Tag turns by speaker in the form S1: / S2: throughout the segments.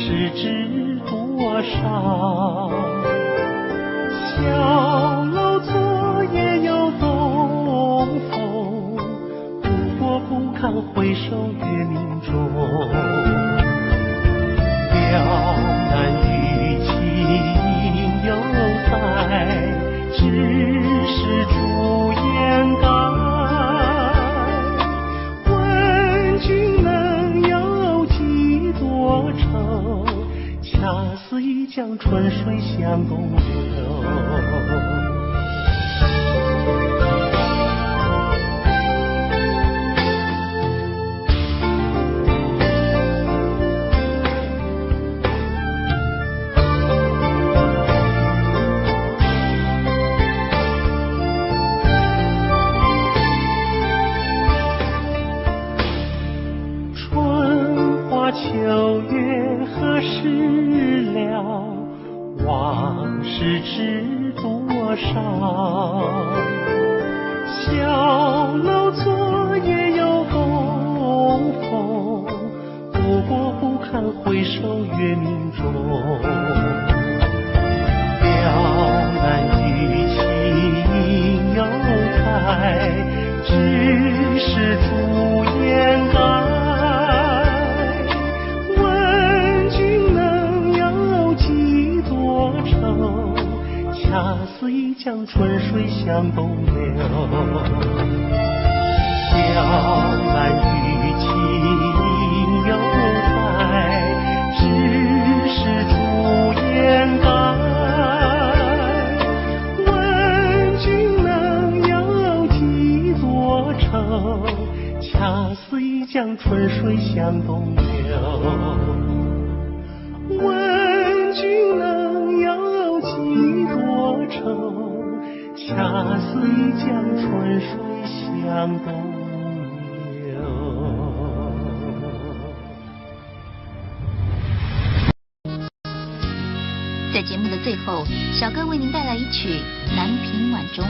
S1: 是知多少？小楼昨夜又东风，不过不堪回首月明中。了难于情犹在，只是朱颜改。问君能有几多愁？恰似一江春水向东流。秋月何时了？往事知多少？小楼昨夜又东风，不过不堪回首月明中。了难于情犹在，只是朱颜改。恰似一江春水向东流。了难于情犹在，只是朱颜改。问君能有几多愁？恰似一江春水向东流。问君能有几多愁？恰似一江春水向东流。
S2: 在节目的最后，小哥为您带来一曲《南屏晚钟》。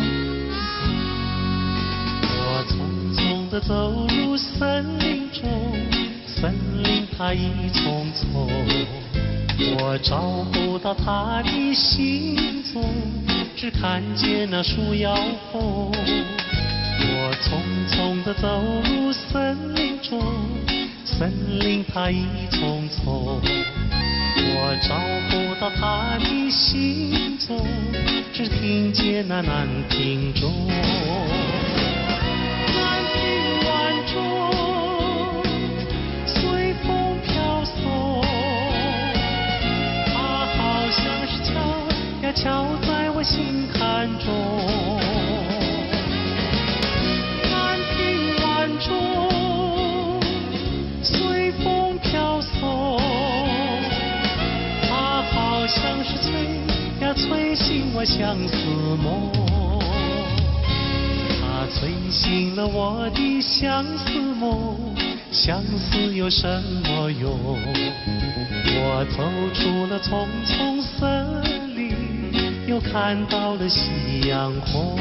S1: 我匆匆地走入森林中，森林它一丛丛，我找不到他的行踪，只看见那树摇红。我匆匆地走入森林中，森林它一丛丛，我找不到他的行踪，只听见那南屏钟。南屏晚钟，随风飘送，像是敲呀敲在我心坎中。南屏晚钟，随风飘送，它好像是催呀催醒我相思梦。它催醒了我的相思梦，相思有什么用？我走出了丛丛森林，又看到了夕阳红。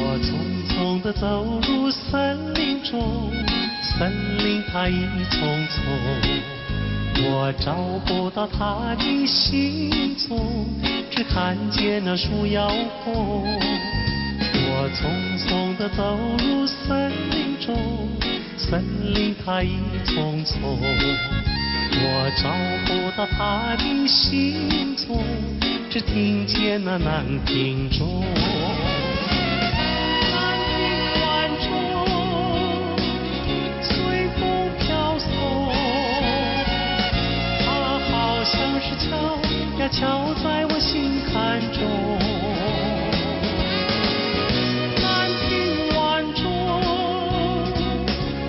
S1: 我匆匆地走入森林中，森林它一丛丛，我找不到他的行踪，只看见那树摇红。我匆匆地走入森林中，森林它一丛丛，我找不到他的行踪，只听见那南屏钟。像是敲呀敲在我心坎中。南屏晚钟，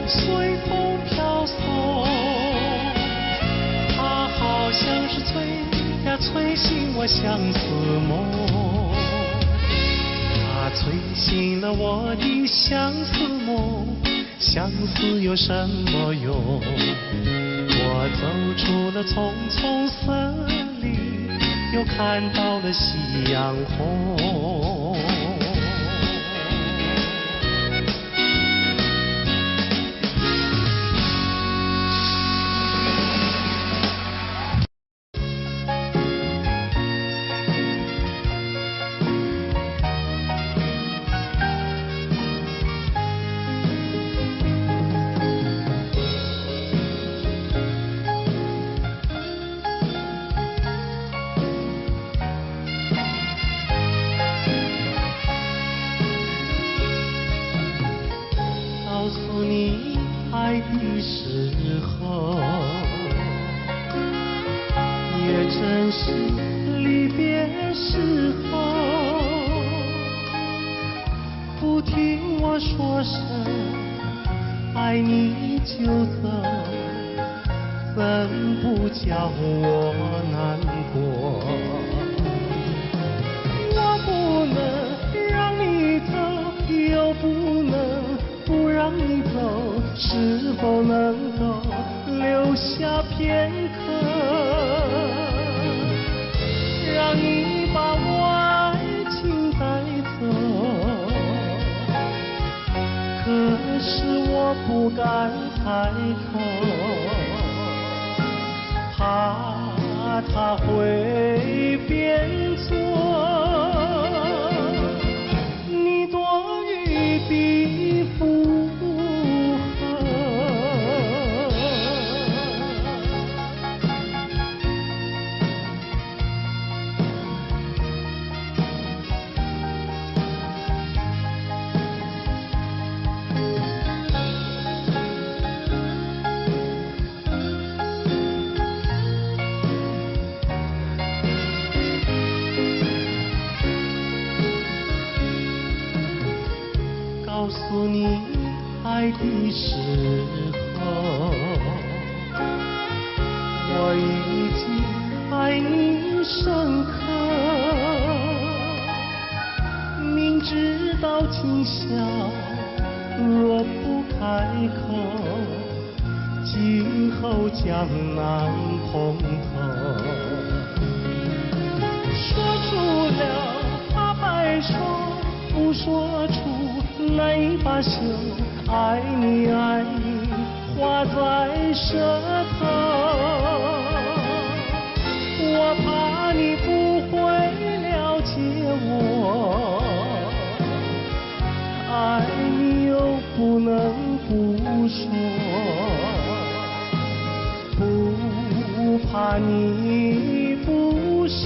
S1: 随风飘送，它好像是催呀催醒我相思梦。它催醒了我的相思梦，相思有什么用？我走出了了丛丛森林，又看到了夕阳红。告诉你爱的时候，也正是离别时候。不听我说声爱你就走，怎不叫我难过？我不能让你走，又不能不让你走，是否能够留下片刻，让你把我爱情带走？可是我不敢开口，怕他会变作你多余的附和。告诉你爱的时候，我已经爱你深刻。明知道今宵若不开口，今后将难碰头。说出了怕白首，不说出难以罢休，爱你爱你画在舌头，我怕你不会了解我，爱你又不能不说，不怕你不舍，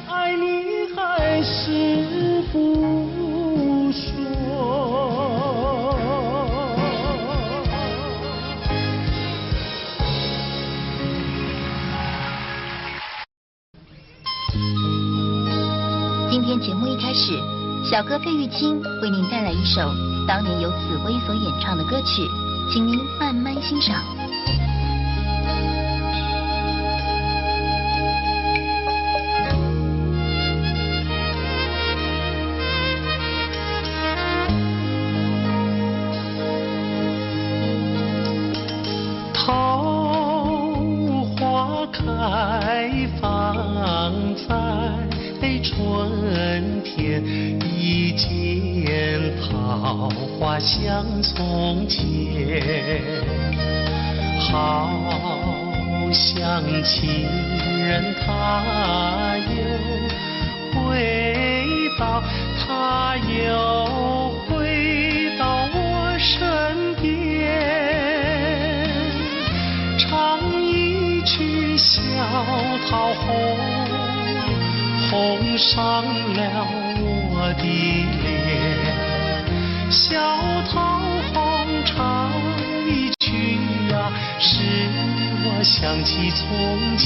S1: 爱你还是不说。
S2: 今天节目一开始，小哥费玉清为您带来一首当年由紫薇所演唱的歌曲，请您慢慢欣赏。
S1: 桃花开放在春天，一见桃花像从前，好像情人他又回到，他又回到我身边，唱一曲小桃红，红上了我的脸，小桃红唱一曲啊，使我想起从前。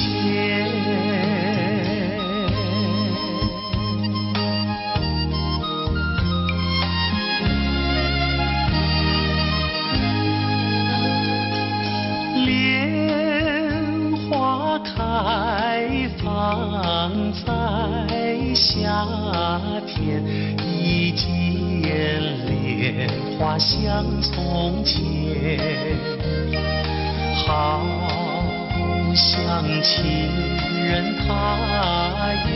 S1: 莲花开放在夏天，一见莲花像从前，情人他又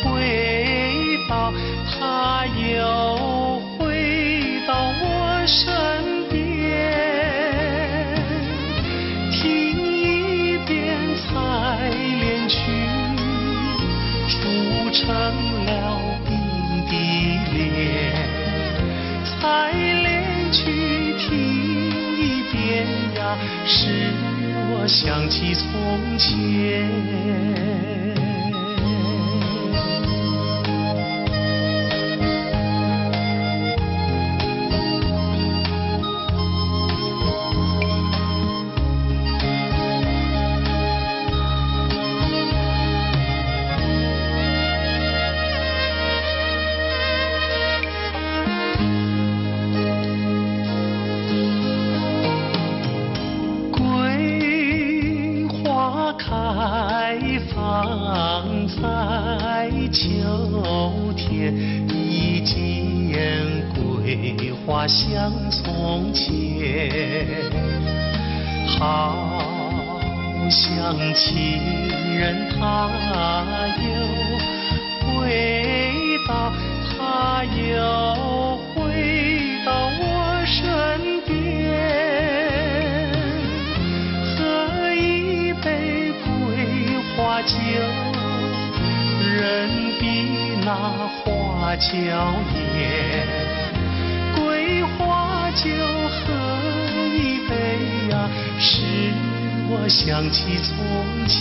S1: 回到，他又回到我身边，听一遍采莲曲，筑成了鬓的莲。采莲曲听一遍呀，使我想起从前。开放在秋天，一见桂花像从前，好像情人他又回到，他又回到我身边，喝一杯花酒，人比那花娇艳。桂花酒喝一杯呀，使我想起从前。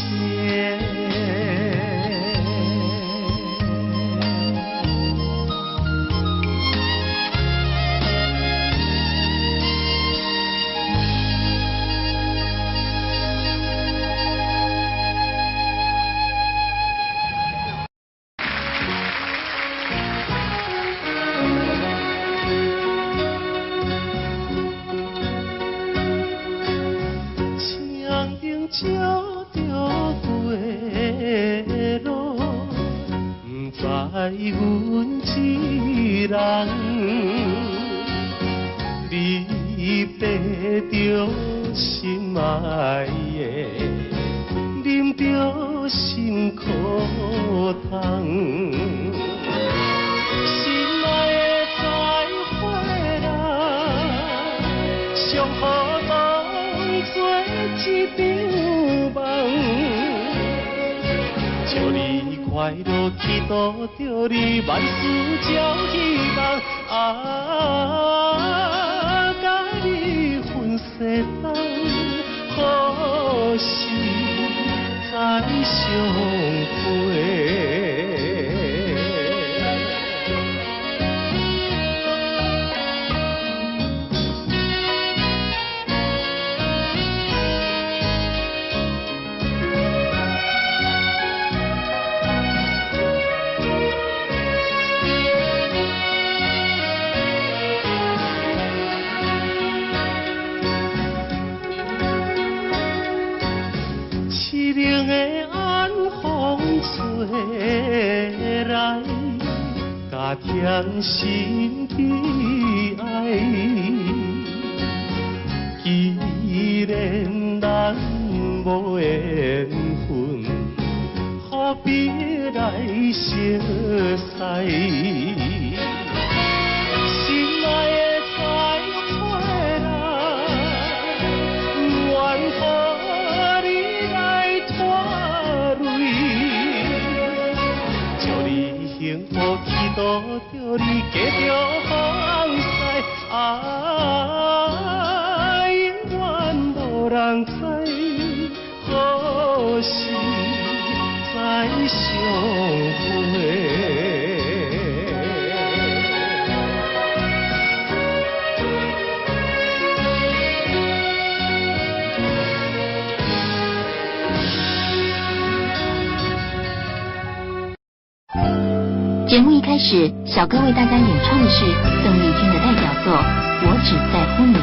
S1: 照着归路，不知阮一人，你爬着心爱的，啉着心苦汤。心爱的再回来，上好当作一场梦。祝你快乐，祈祷着你万事照希望。甲你分世东，何时再相会？凄凉的晚风吹来，加添心悲哀。既然咱无缘分，何必来相识？心爱的再回来，愿予你来拖累。祝你幸福，祈祷着你嫁着好翁婿。永远无人知，何时再相会？
S2: 节目一开始，小哥为大家演唱的是邓丽君的代表作《我只在乎你》。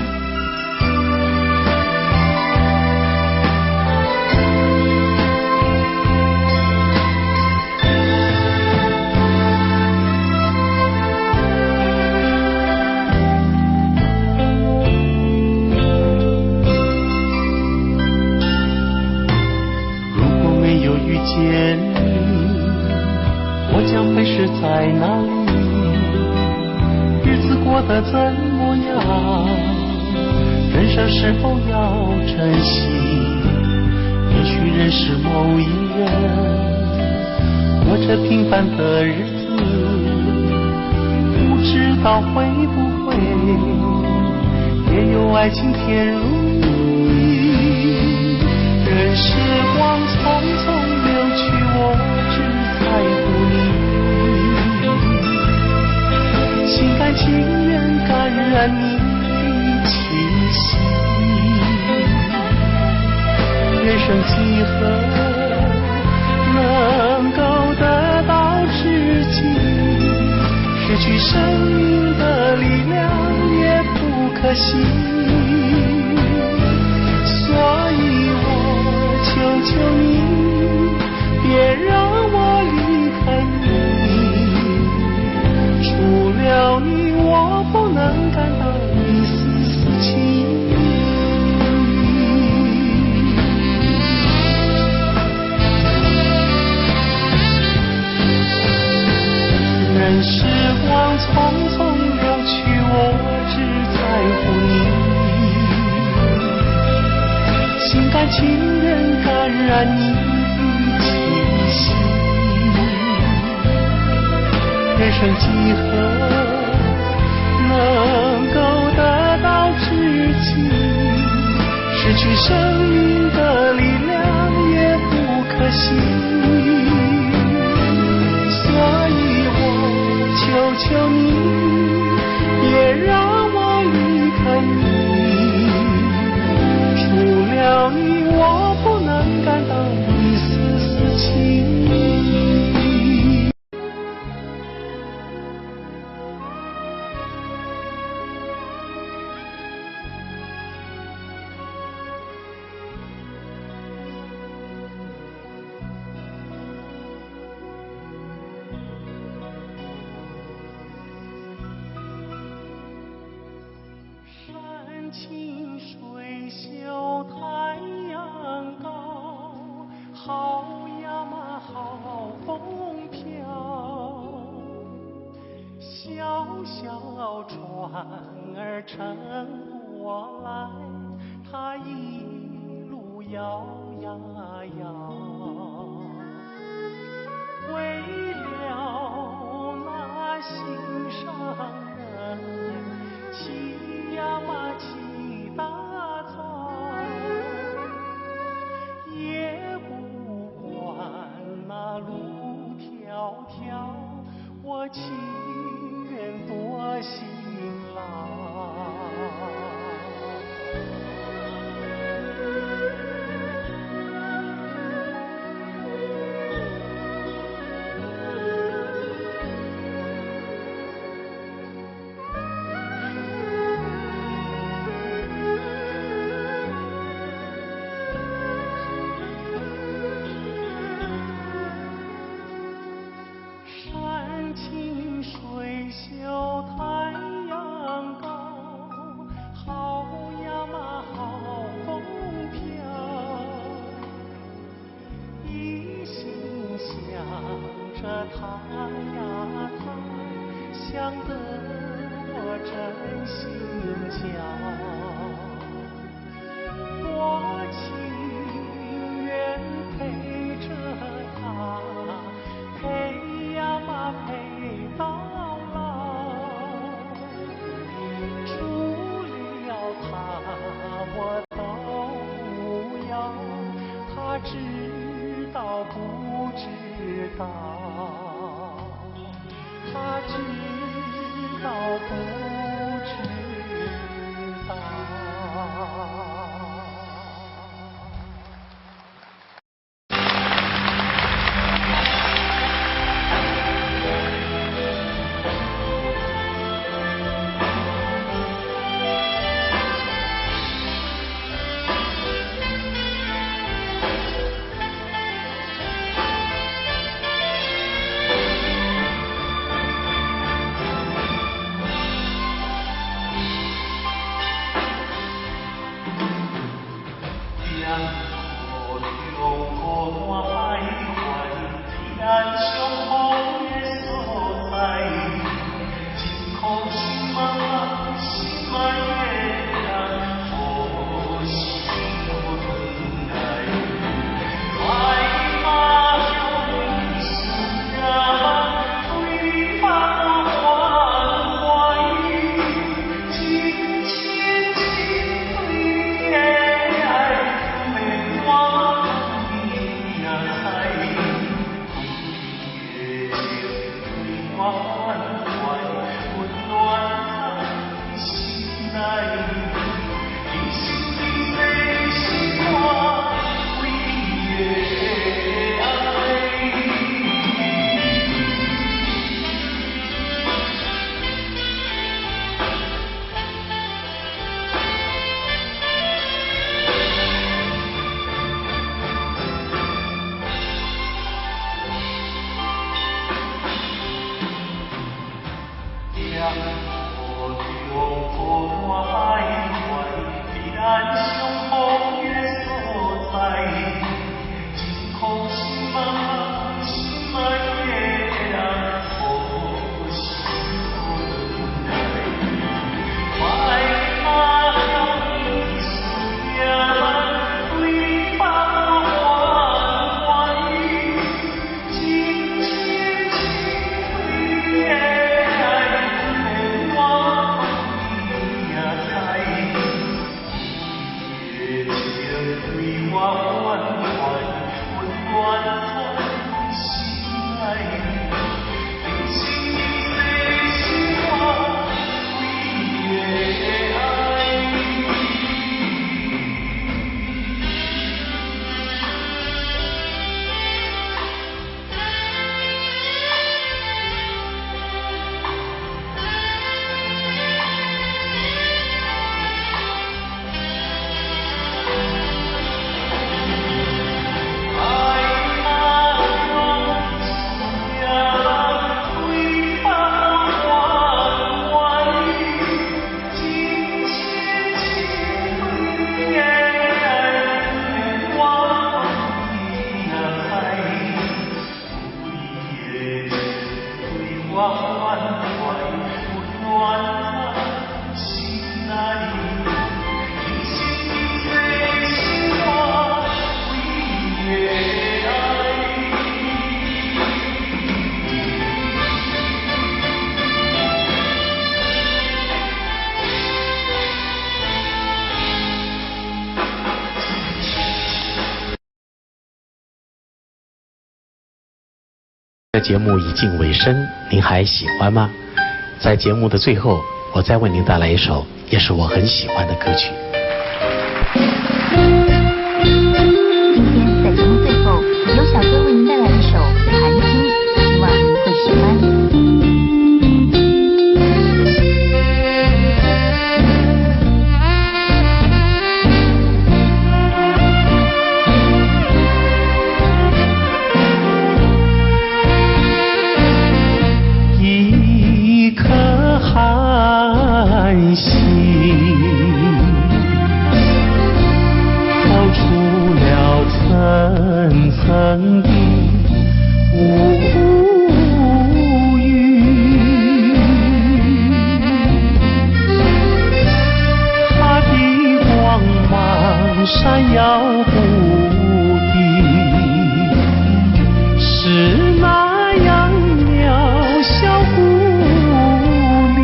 S1: 得怎么样？人生是否要珍惜？也许认识某一人，过着平凡的日子，不知道会不会也有爱情甜如蜜。任时光匆匆流去，我只在乎你，心甘情愿感染你的气息。人生几何能够得到知己？失去生命的力量也不可惜。所以我求求你，别让我离开你。除了你，我不能感到一丝丝情意。任时光匆匆流去，我只在乎你，心甘情愿感染你的气息。人生几何能够得到知己？失去生命的力量也不可惜。所以我求求你，别让我离开你。除了你，我不能感到一丝丝情意。山清水秀太阳高，好呀嘛好风飘。小小船儿乘过来，它一路摇呀摇。为了那心上人，骑呀嘛骑大草，也不管那路迢迢，我情愿多辛劳。山清水秀太阳高，好呀嘛好风飘。一心想着他呀他，想得我真心焦。我情愿陪着他，陪呀嘛陪到老。除了他我都不要，他知道不知道？他知道不知道？胸口也所在，惊空心茫茫。
S3: 节目已近尾声，您还喜欢吗？在节目的最后，我再为您带来一首也是我很喜欢的歌曲。
S2: 今天在节目最后，由小哥为您带来一首《寒经》，希望您会喜欢。
S1: 层的乌云，它的光芒闪耀不定，是那样渺小孤立，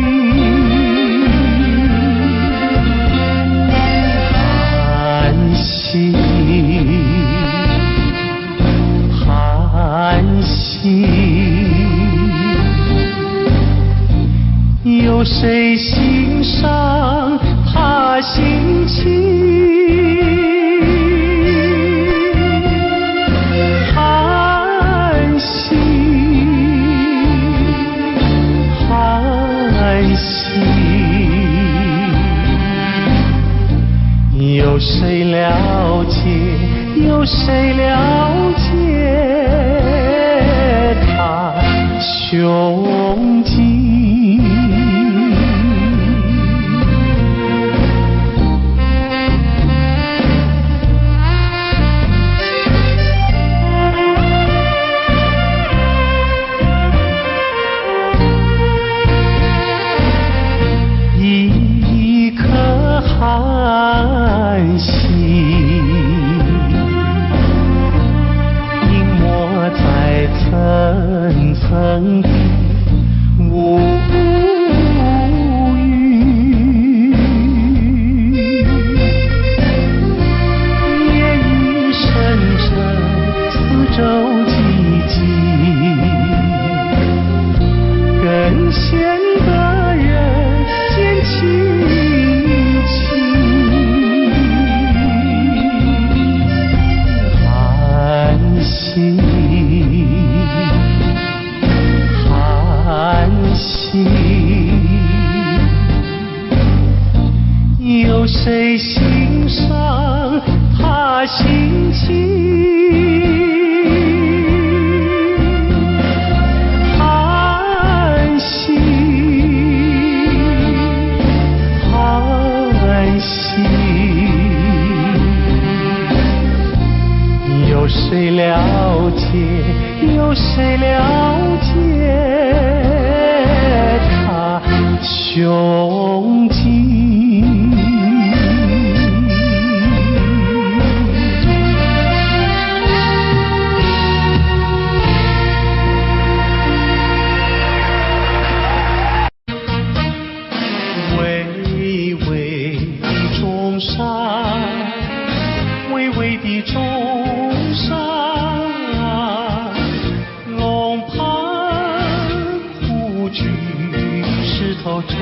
S1: 寒星。有谁欣赏他心情？寒星，寒星，有谁了解？有谁了解他胸襟？一颗寒星隐没在层层的乌云，夜已深沉，四周寂静，更显得人间凄清。寒星，寒星，有谁欣赏他心情？寒星，寒星，有谁了解？有谁了解他胸襟？巍巍的中山，巍的中山，龙盘虎踞石头城，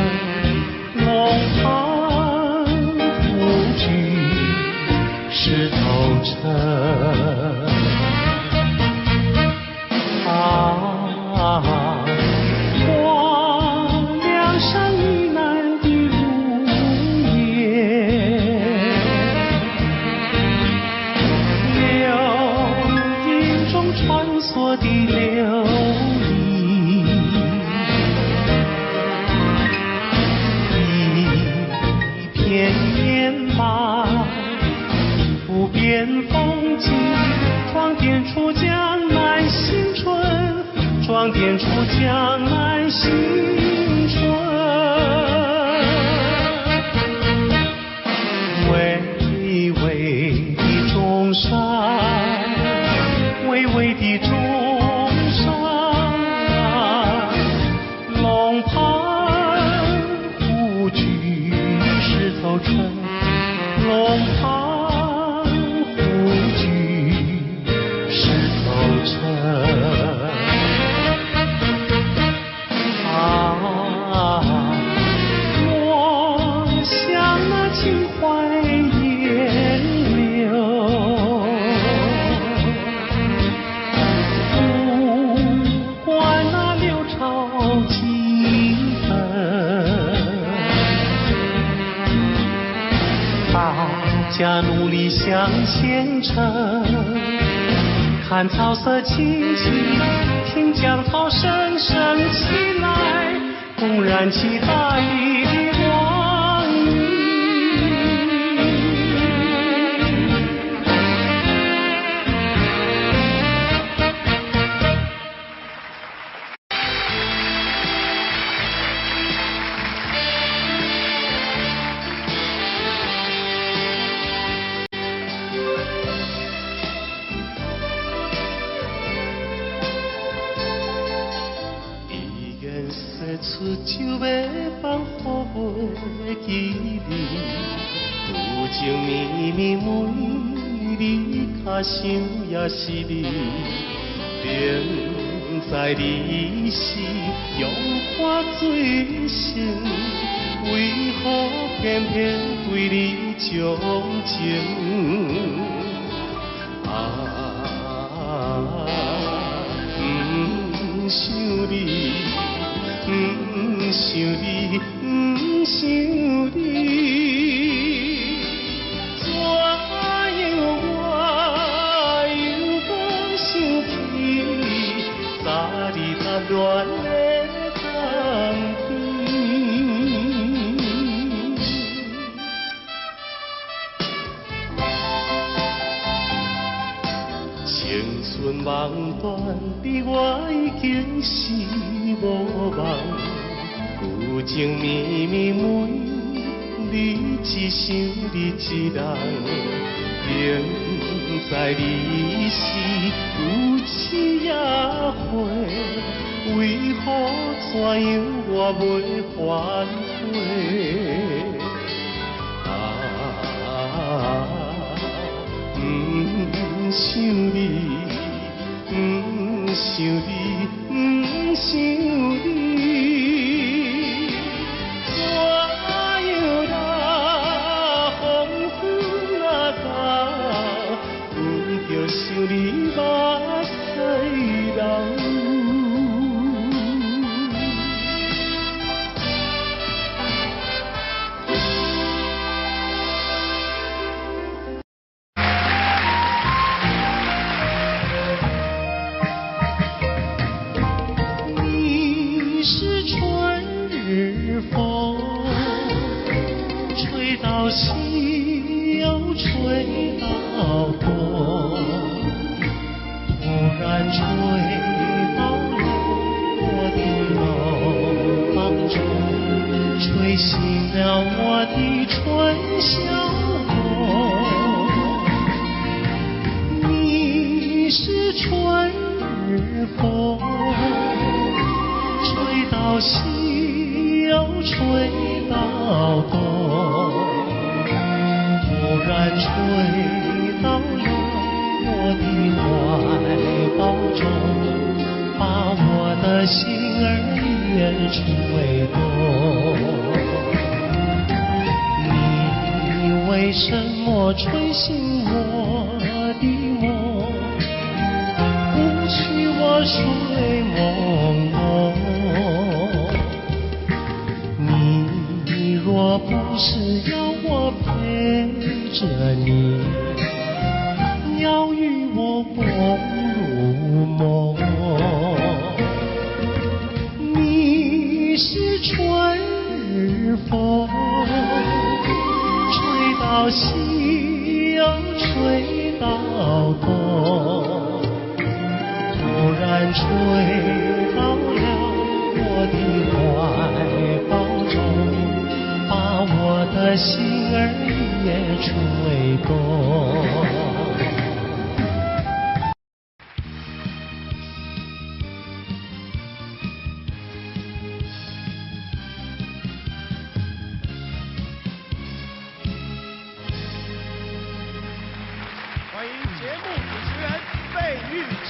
S1: 龙盘虎踞石头城。黄梁山以南的如烟，流萤中穿梭的琉璃，一片烟白，不变风景，装点出江南新春，装点出江南新春。巍巍的中山，巍巍的中山，龙盘虎踞石头城，龙盘虎踞石头城。情怀烟流，不管那六朝金粉，大家努力向前程，看草色青青，听江涛声声起来，公然起大地的光明。出酒要放予袂记你，有情绵绵每日脚想也是你，明知你是用花最深，为何偏偏对你钟情？不想你。不想你，不想你，怎样我又讲想起？早日踏乱的冬天，青春梦断，你我已经是。无望，有情绵绵每日只想你一人，明知你是有痴也会，为何怎样我袂反悔？不想你，不想你。不想你，怎样让风雨若到，阮就想你目屎流。西又吹到东，突然吹到了我的楼房中，吹醒了我的春晓梦。你是春日风，吹到西又吹到东。突然吹到到了我的怀抱中，把我的心儿也吹动。你为什么吹醒我的梦，不许我睡朦胧？你若不是要我陪着你，要与我共入梦。你是春日风，吹到西又吹到东，突然吹到了我的怀抱中，把我的心儿也吹动。
S4: 欢迎节目主持人费玉清。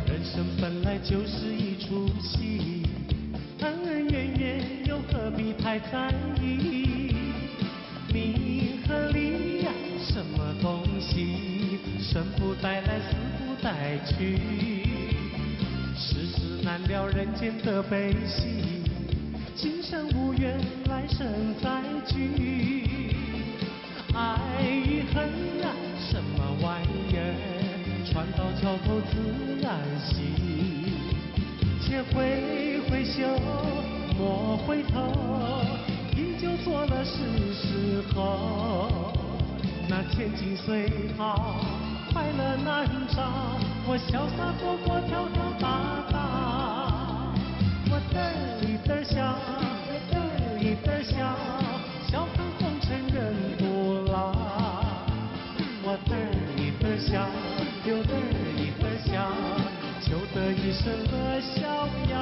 S1: 人生本来就是一出戏，恩恩怨怨又何必太在意？名和利呀，什么东西？生不带来，死不带去，世事难料，人间的悲喜，今生无缘，来生再聚。爱与恨啊，什么玩意儿？船到桥头自然行，且挥挥袖，莫回头，饮酒作乐是时候。那千金虽好，快乐难找，我潇洒活泼，跳跳打打，我嘚儿一嘚儿笑，嘚儿一嘚儿笑，笑看红尘人不老。我嘚儿一嘚儿笑，又嘚儿一嘚儿笑，求得一生乐逍遥。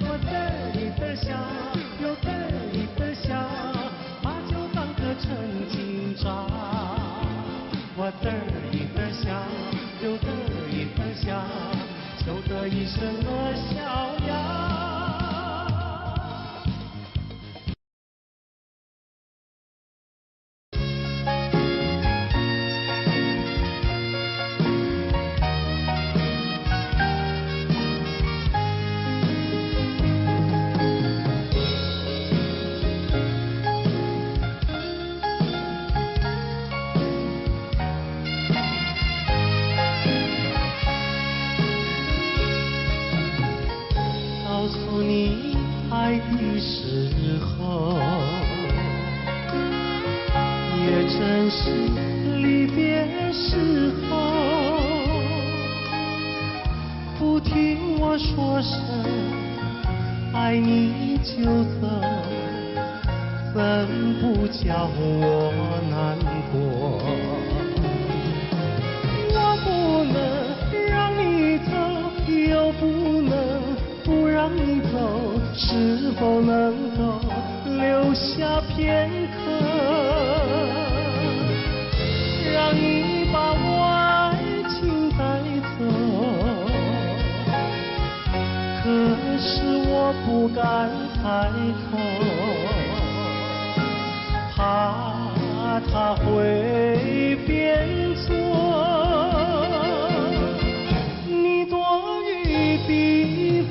S1: 我嘚儿一嘚儿笑，又嘚儿一嘚儿笑，把酒当歌成今朝。我嘚儿一嘚儿笑，又嘚儿一嘚儿笑，求得一生乐逍遥。告诉你爱的时候，也正是离别时候。不听我说声爱你就走，怎不叫我难过？我不能让你走，又不能不让你走，是否能够留下片刻，让你把我爱情带走？可是我不敢开口，怕他会变作你多余的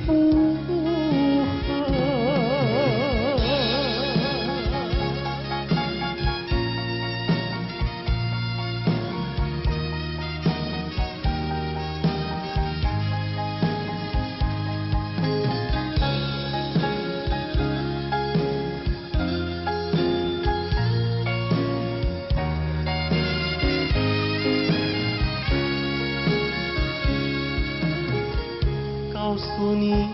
S1: 附和。告诉你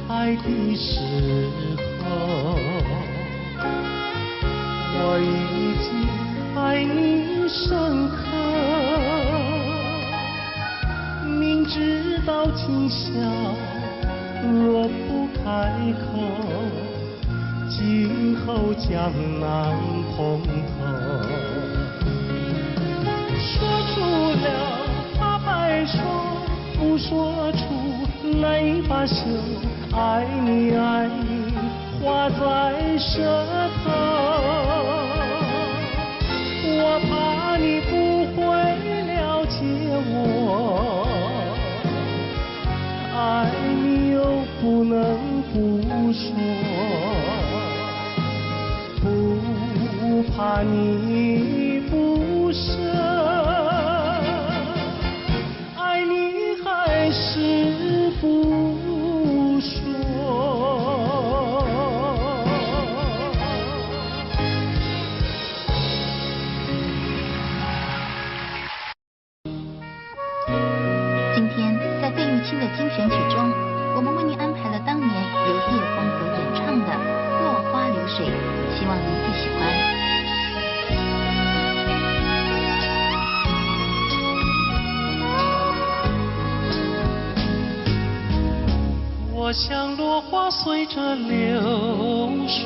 S1: 爱的时候，我已经爱你深刻。笑，若不开口，今后江难碰头。说出了怕白首，不说出泪把羞。爱你爱你，画在舌头。我怕你不会了解我，爱你又不能不说，不怕你不舍，爱你还是不说。
S2: 今天在费玉清的精选曲中，我们为您安排了当年由叶枫所演唱的《落花流水》，希望您会喜欢。
S1: 我像落花随着流水，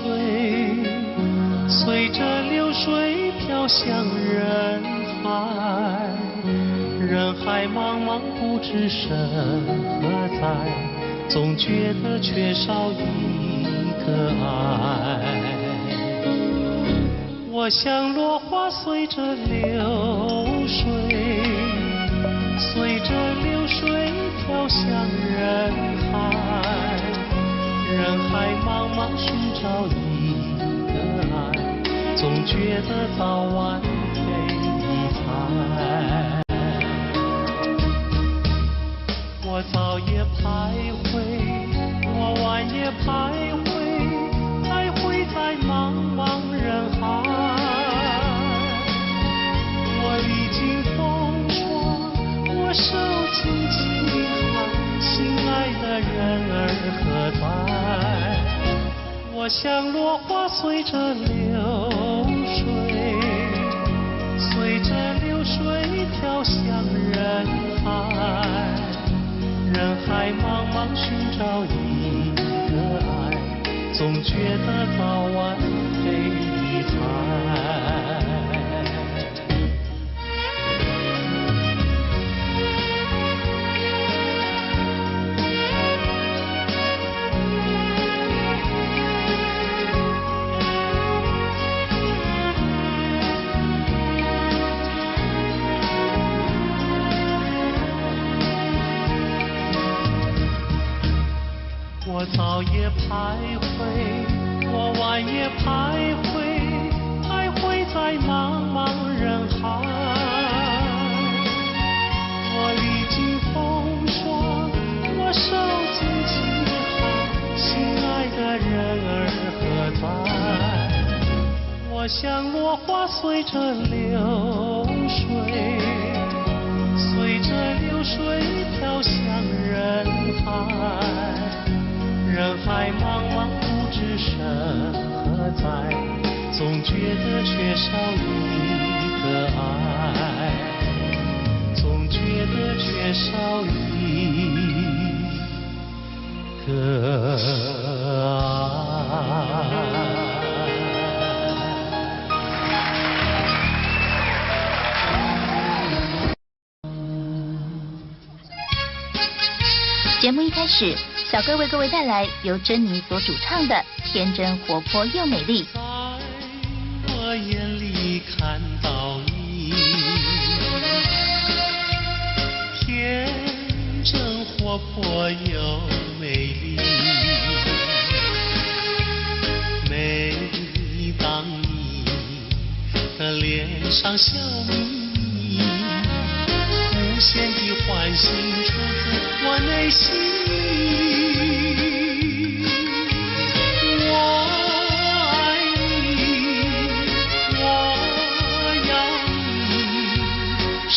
S1: 随着流水飘向人海，人海茫茫不知身何在，总觉得缺少一个爱。我像落花随着流水，随着流水飘向人海，人海茫茫寻找一个爱，总觉得早晚非一猜。我早也徘徊，我晚也徘徊，徘徊在茫茫人海。我历经风霜，我受尽凄寒，心爱的人儿何在？我像落花随着流水，随着流水飘向人海，人海茫茫寻找一个爱，总觉得早晚非一猜。我早也徘徊，我晚也徘徊，徘徊在茫茫人海。我历经风霜，我受尽凄寒，心爱的人儿何在？我像落花随着流水，随着流水飘向人海。人海茫茫不知身何在，总觉得缺少一个爱，总觉得缺少一个爱。
S2: 节目一开始，小哥为各位带来由珍妮所主唱的《天真活泼又美丽》。
S1: 在我眼里看到你，天真活泼又美丽。每当你的脸上笑眯眯，无限的欢喜出自我内心里。我爱你，我要你，世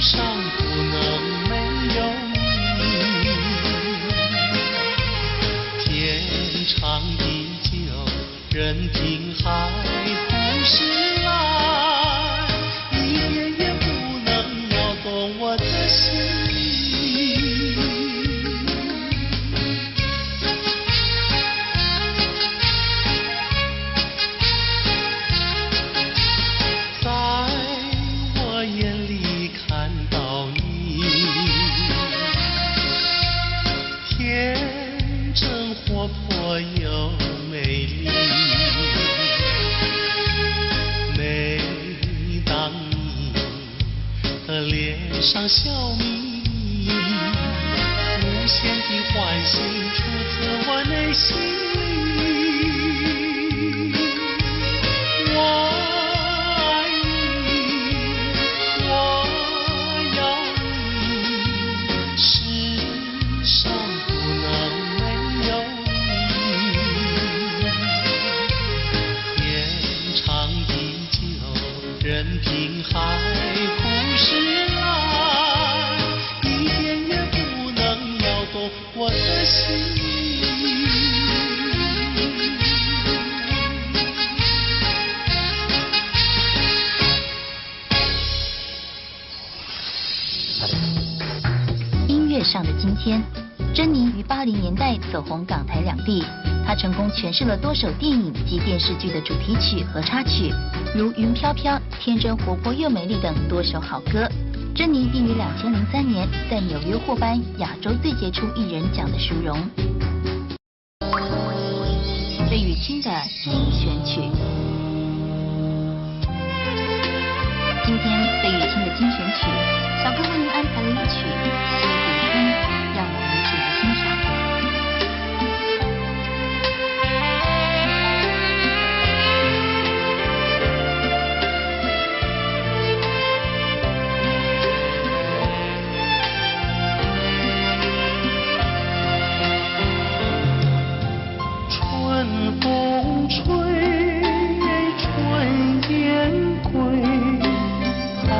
S1: 上不能没有你。天长地久，任凭海枯石烂，一点也不能摇动我的心。脸上笑眯眯，无限的欢喜出自我内心。我爱你，我要你，世上不能没有你。天长地久，任凭海枯石烂，一点也不能摇动我的心。
S2: 音乐上的今天，珍妮于80年代走红港台两地，她成功诠释了多首电影及电视剧的主题曲和插曲，如《云飘飘》《天真活泼又美丽》等多首好歌。珍妮并于2003年在纽约获颁亚洲最杰出艺人奖的殊荣。费玉清的精选曲，今天费玉清的精选曲，小哥为您安排了一曲《西湖春》，让我们一起来欣赏。
S1: 春风吹，春雁归，好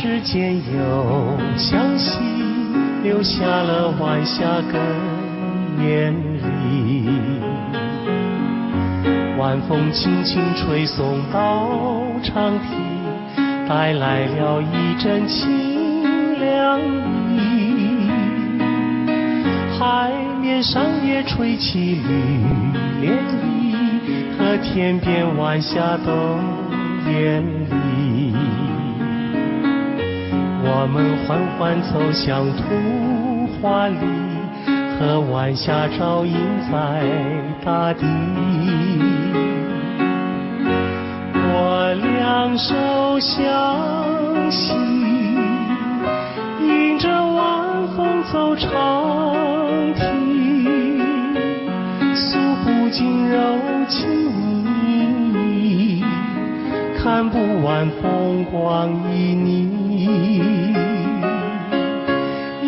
S1: 之间有相惜，留下了晚霞更艳丽。晚风轻轻吹送到长堤，带来了一阵清凉意。海面上也吹起绿涟漪，和天边晚霞都艳丽。我们缓缓走向图画里，和晚霞照映在大地。我两手相携，迎着晚风走长堤，诉不尽柔情蜜意，看不完风光旖旎。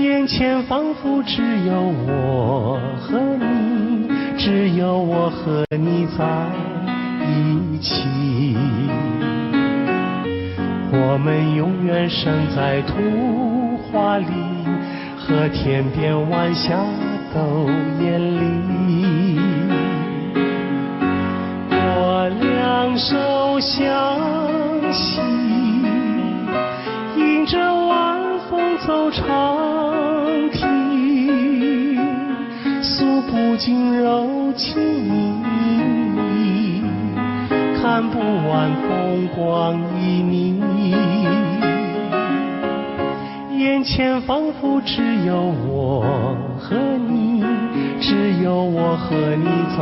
S1: 眼前仿佛只有我和你，只有我和你在一起。我们永远生在图画里，和天边晚霞都艳丽。我两手相携，迎着晚风走长堤，诉不尽柔情蜜意，看不完风光旖旎。眼前仿佛只有我和你，只有我和你在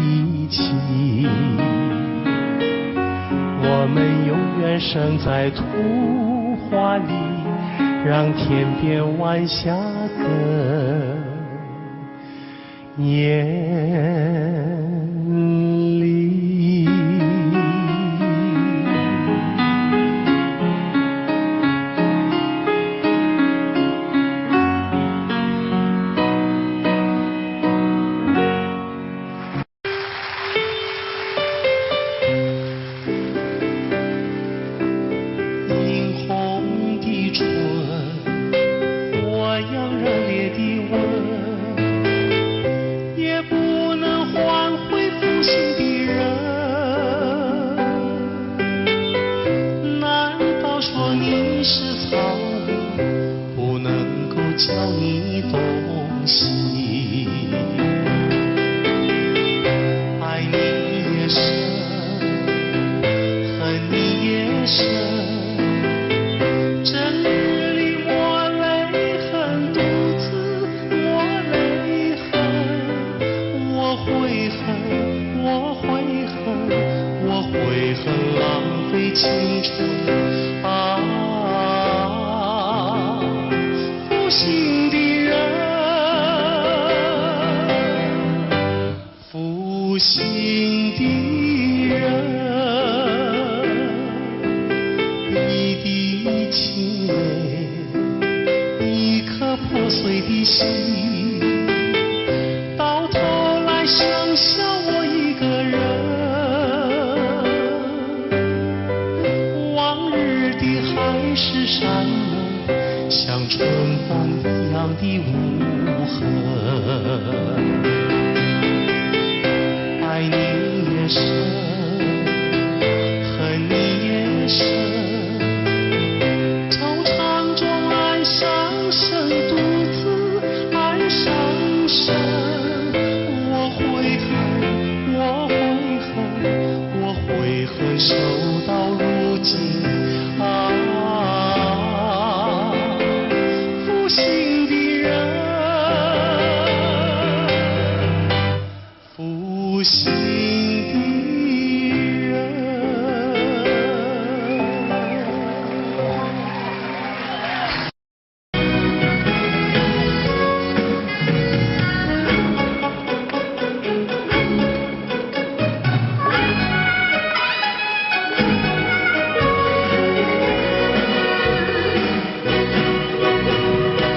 S1: 一起。我们永远生在图画里，让天边晚霞更艳丽。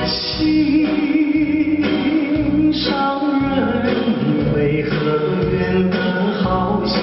S1: 心上人为何缘分好像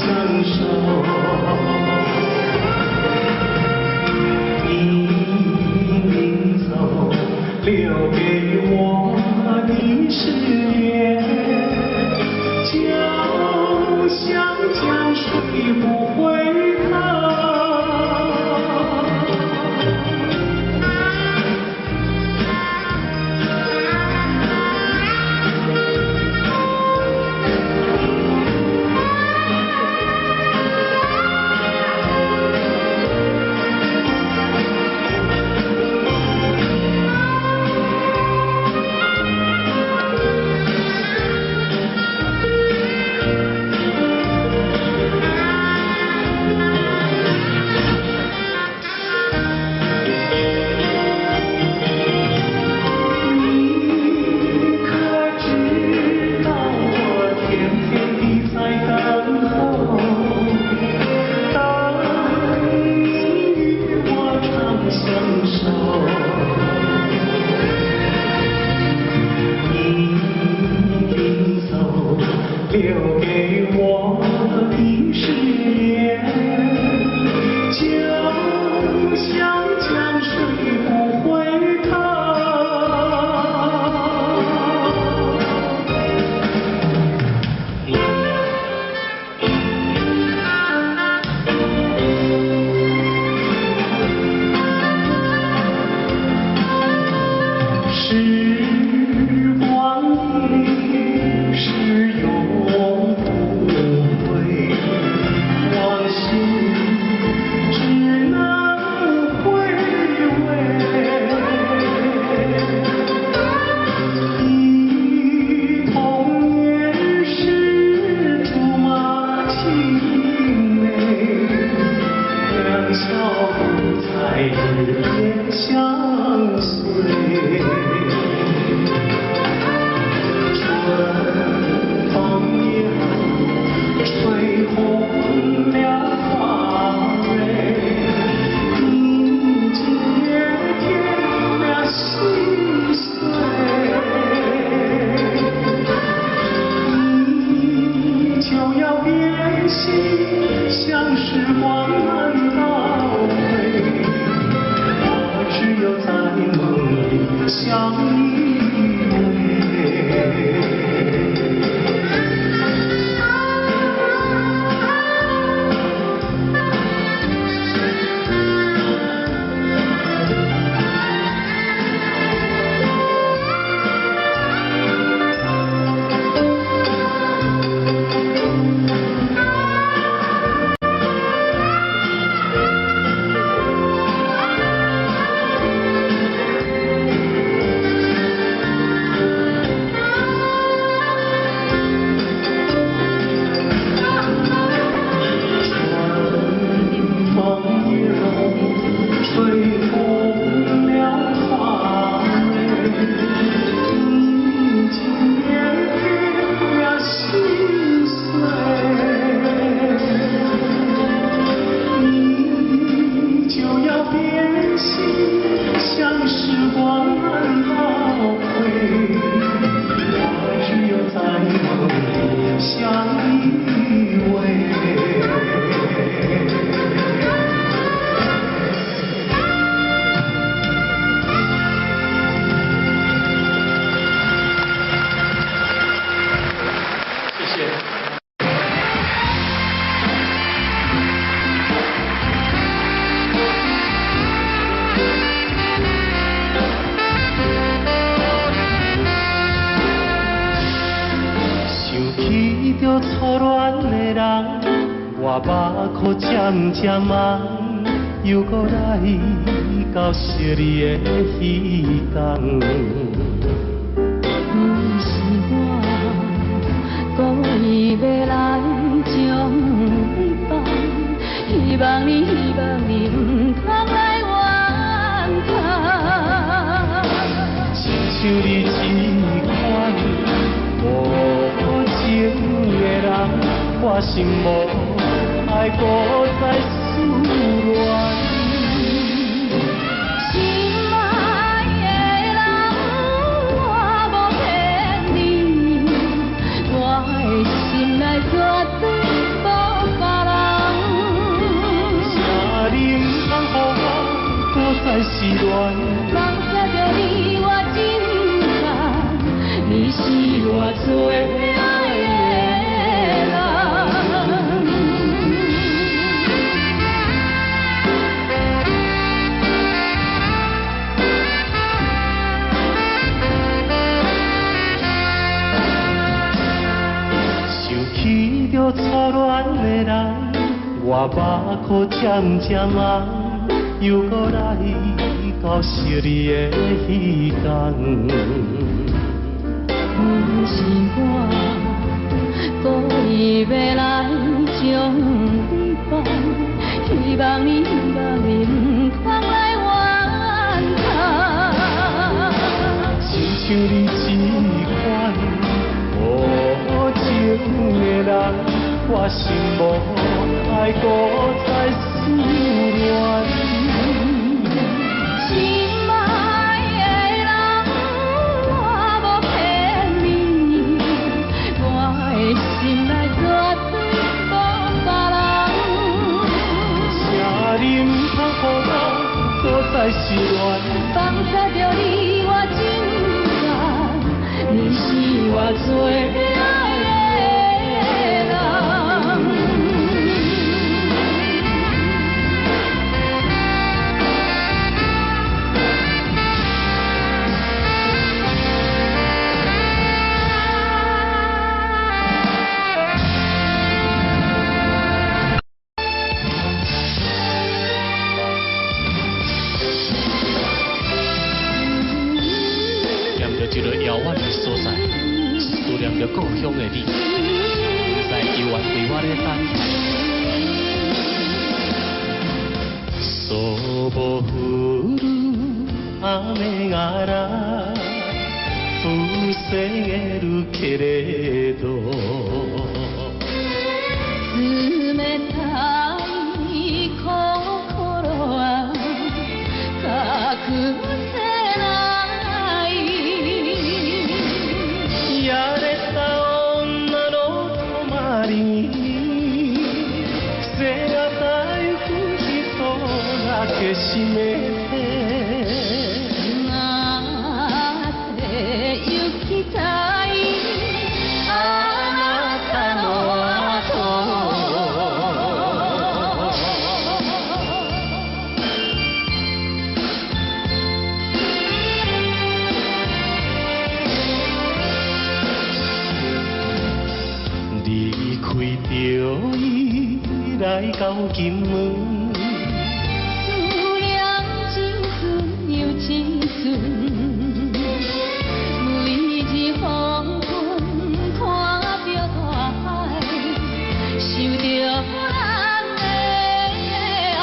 S1: 相守。你临走，留给我的誓言，就像江水不回头。留给我的誓言，就像江水不回头。时光一逝永不回，往事只能回味。忆童年时竹马青梅，两小无猜日夜相随。吹红了花蕊，你今夜添了心碎，你就要变心，像时光难倒回，我只有在梦里相依偎。像时光难倒回，我只有在梦里相依偎。谢谢。着初恋的人，我目眶渐渐红，又搁来到昔日的彼天。
S5: 不是我故意要来将你放，希望你唔通来怨叹。
S1: 亲像你这款无情的人，我心无爱搁再思恋。
S5: 心爱的人，我无骗你，我的心内绝对无
S1: 我目眶渐渐红，又搁来到惜你的彼天。
S5: 不是我故意要来将你放，希望你唔通来怨叹。
S1: 亲像你这款无情的人，我心无爱搁再思恋。
S5: 心爱的人，我无骗你，我的心内绝对无别人。
S1: 请你唔通予我搁再失恋。
S5: 放下着你我真爱，你是我最爱的人。
S3: 念着一个遥远的所在，思念着故乡的你，不知犹原为我咧等待。
S1: 雨が防げるけれど
S5: 冷たい心は隠せない
S1: やれた女の泊まりに背がたゆく人だけ閉めて
S5: 行きたいあなたの
S1: 离开着伊来到金门，
S5: 思念真纯又真纯。黄昏看着大海，想着咱的爱。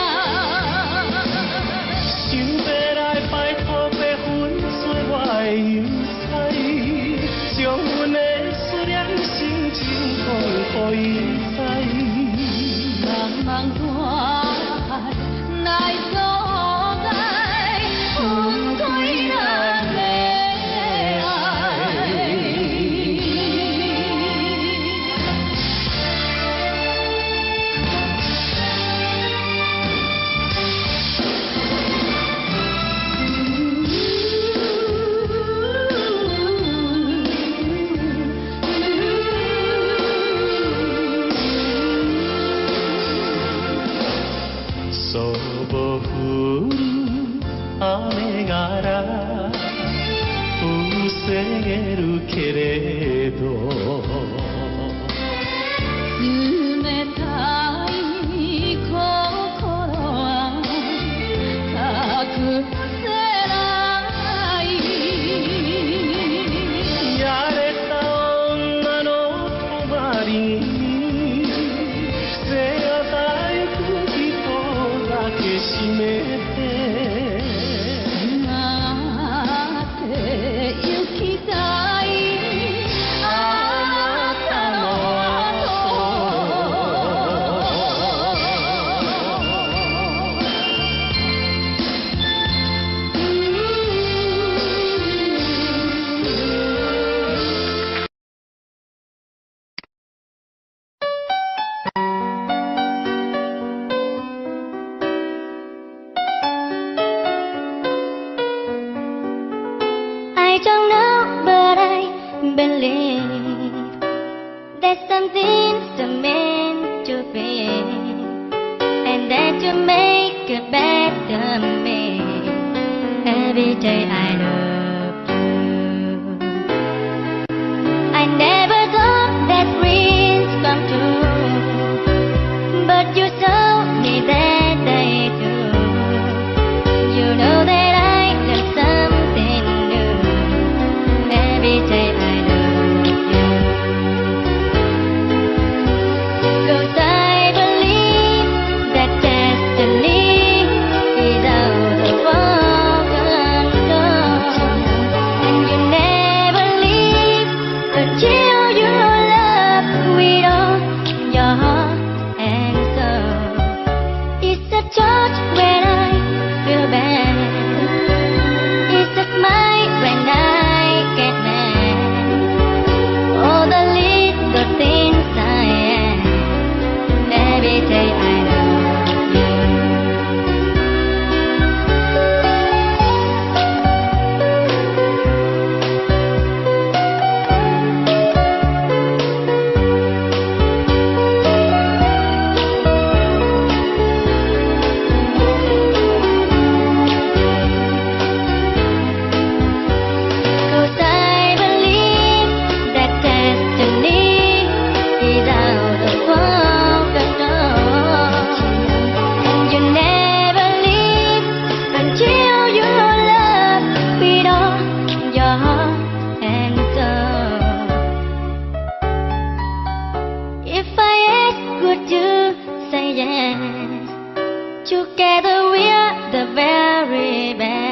S1: 想要来拜托白粉碎我的忧哉，将阮的思念心情讲予伊知。
S5: 茫茫大海来所在，分开咱的
S1: 雨が防げるけれど
S5: 冷たい心は隠せない
S1: やれた女の泊まりに背がたゆく人だけ閉めて
S5: 行きたいあなたI don't know, but I believe that something's meant to be, and that you make a better me every day I love you. I never thought that dreams come true, but what you told me that day too. You know that I learned something new every day I love you. 'Cause I believe that destiny is out of our control, and you never leave until you love with all your heart and soul. It's a touch when I feel bad. It's a smile when I get mad. All the little things I am. Every day I love you. Cause I believe that destiny is out of our control, and you never leave until you love with all your heart and soul. If I ask, would you say yes? Together we're the very best.